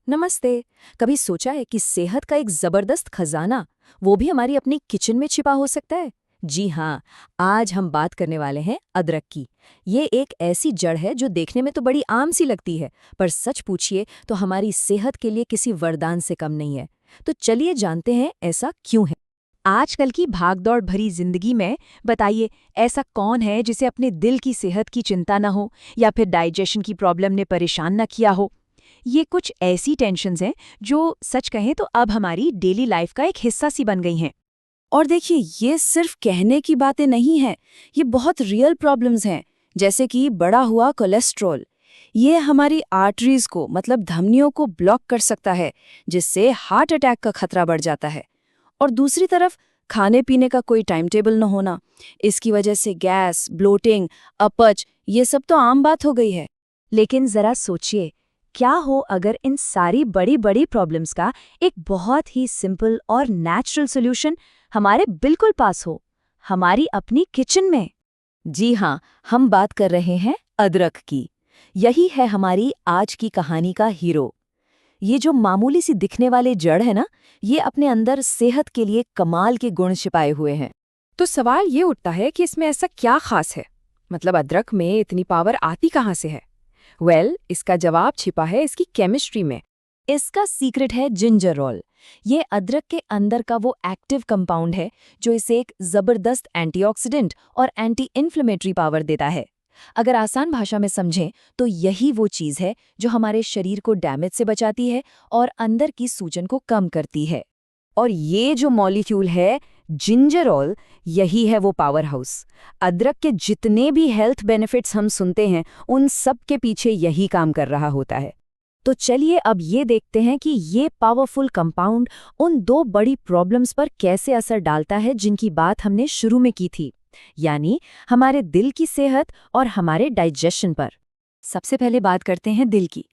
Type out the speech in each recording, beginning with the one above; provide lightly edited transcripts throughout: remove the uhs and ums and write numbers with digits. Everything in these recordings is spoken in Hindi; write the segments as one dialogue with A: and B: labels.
A: नमस्ते। कभी सोचा है कि सेहत का एक जबरदस्त खजाना वो भी हमारी अपनी किचन में छिपा हो सकता है? जी हाँ, आज हम बात करने वाले हैं अदरक की। ये एक ऐसी जड़ है जो देखने में तो बड़ी आम सी लगती है, पर सच पूछिए तो हमारी सेहत के लिए किसी वरदान से कम नहीं है। तो चलिए जानते हैं ऐसा क्यों है। आजकल की भागदौड़ भरी जिंदगी में बताइए, ऐसा कौन है जिसे अपने दिल की सेहत की चिंता न हो या फिर डाइजेशन की प्रॉब्लम ने परेशान न किया हो। ये कुछ ऐसी टेंशन्स हैं जो सच कहें तो अब हमारी डेली लाइफ का एक हिस्सा सी बन गई हैं।
B: और देखिए, ये सिर्फ कहने की बातें नहीं हैं, ये बहुत रियल प्रॉब्लम्स हैं। जैसे कि बढ़ा हुआ कोलेस्ट्रॉल, ये हमारी आर्टरीज को मतलब धमनियों को ब्लॉक कर सकता है, जिससे हार्ट अटैक का खतरा बढ़ जाता है। और दूसरी तरफ खाने पीने का कोई टाइम टेबल न होना, इसकी वजह से गैस, ब्लोटिंग, अपच, ये सब तो आम बात हो गई है।
A: लेकिन जरा सोचिए, क्या हो अगर इन सारी बड़ी बड़ी प्रॉब्लम्स का एक बहुत ही सिंपल और नेचुरल सॉल्यूशन हमारे बिल्कुल पास हो, हमारी अपनी किचन में। जी हाँ, हम बात कर रहे हैं अदरक की। यही है हमारी आज की कहानी का हीरो। ये जो मामूली सी दिखने वाले जड़ है ना, ये अपने अंदर सेहत के लिए कमाल के गुण छिपाए हुए हैं।
B: तो सवाल ये उठता है कि इसमें ऐसा क्या खास है, मतलब अदरक में इतनी पावर आती कहाँ से है? इसका जवाब छिपा है इसकी केमिस्ट्री में।
A: इसका सीक्रेट है जिंजरॉल। ये अदरक के अंदर का वो एक्टिव कंपाउंड है जो इसे एक जबरदस्त एंटीऑक्सीडेंट और एंटी इन्फ्लेमेटरी पावर देता है। अगर आसान भाषा में समझें तो यही वो चीज़ है जो हमारे शरीर को डैमेज से बचाती है और अंदर की सूजन को कम करती है।
B: और ये जो मॉलिक्यूल है जिंजरॉल, यही है वो पावर हाउस। अदरक के जितने भी हेल्थ बेनिफिट्स हम सुनते हैं, उन सब के पीछे यही काम कर रहा होता है।
A: तो चलिए अब ये देखते हैं कि ये पावरफुल कंपाउंड उन दो बड़ी प्रॉब्लम्स पर कैसे असर डालता है जिनकी बात हमने शुरू में की थी, यानी हमारे दिल की सेहत और हमारे डाइजेशन पर। सबसे पहले बात करते हैं दिल की।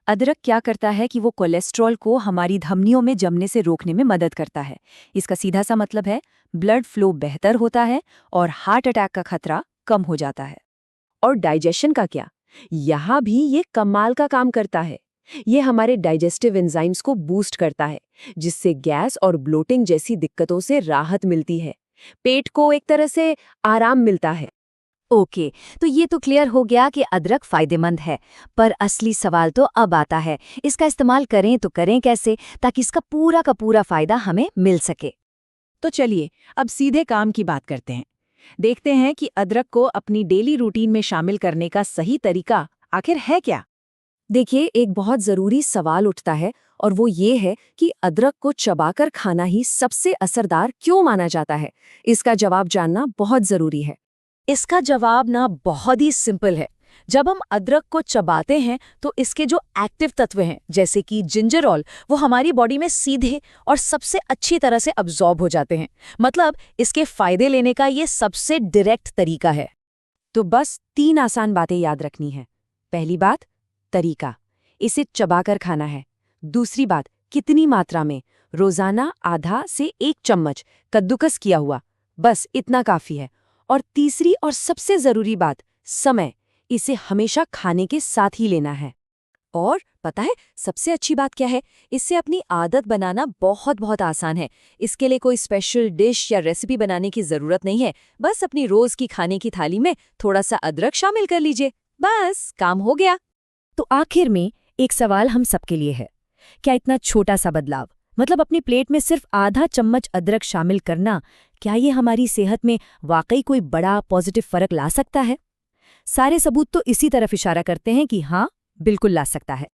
A: अदरक क्या करता है कि वो कोलेस्ट्रॉल को हमारी धमनियों में जमने से रोकने में मदद करता है। इसका सीधा सा मतलब है ब्लड फ्लो बेहतर होता है और हार्ट अटैक का खतरा कम हो जाता है।
B: और डाइजेशन का क्या? यहाँ भी ये कमाल का काम करता है। ये हमारे डाइजेस्टिव एंजाइम्स को बूस्ट करता है, जिससे गैस और ब्लोटिंग जैसी दिक्कतों से राहत मिलती है। पेट को एक तरह से आराम मिलता है।
A: ओके, तो ये तो क्लियर हो गया कि अदरक फायदेमंद है, पर असली सवाल तो अब आता है, इसका इस्तेमाल करें तो करें कैसे ताकि इसका पूरा का पूरा फायदा हमें मिल सके।
B: तो चलिए अब सीधे काम की बात करते हैं। देखते हैं कि अदरक को अपनी डेली रूटीन में शामिल करने का सही तरीका आखिर है क्या।
A: देखिए, एक बहुत ज़रूरी सवाल उठता है और वो ये है कि अदरक को चबाकर खाना ही सबसे असरदार क्यों माना जाता है। इसका जवाब जानना बहुत ज़रूरी है। इसका जवाब ना बहुत ही सिंपल है। जब हम अदरक को चबाते हैं तो इसके जो एक्टिव तत्व हैं जैसे कि जिंजरॉल, वो हमारी बॉडी में सीधे और सबसे अच्छी तरह से अब्जॉर्ब हो जाते हैं। मतलब इसके फायदे लेने का ये सबसे डायरेक्ट तरीका है।
B: तो बस 3 आसान बातें याद रखनी है। पहली बात, तरीका, इसे चबाकर खाना है। दूसरी बात, कितनी मात्रा में, रोजाना आधा से 1 चम्मच कद्दूकस किया हुआ, बस इतना काफी है। और तीसरी और सबसे जरूरी बात, समय, इसे हमेशा खाने के साथ ही लेना है। और पता है सबसे अच्छी बात क्या है? इससे अपनी आदत बनाना बहुत बहुत आसान है। इसके लिए कोई स्पेशल डिश या रेसिपी बनाने की जरूरत नहीं है। बस अपनी रोज की खाने की थाली में थोड़ा सा अदरक शामिल कर लीजिए, बस काम हो गया।
A: तो आखिर में एक सवाल हम सबके लिए है, क्या इतना छोटा सा बदलाव, मतलब अपनी प्लेट में सिर्फ आधा चम्मच अदरक शामिल करना, क्या ये हमारी सेहत में वाकई कोई बड़ा पॉजिटिव फर्क ला सकता है? सारे सबूत तो इसी तरफ इशारा करते हैं कि हाँ, बिल्कुल ला सकता है।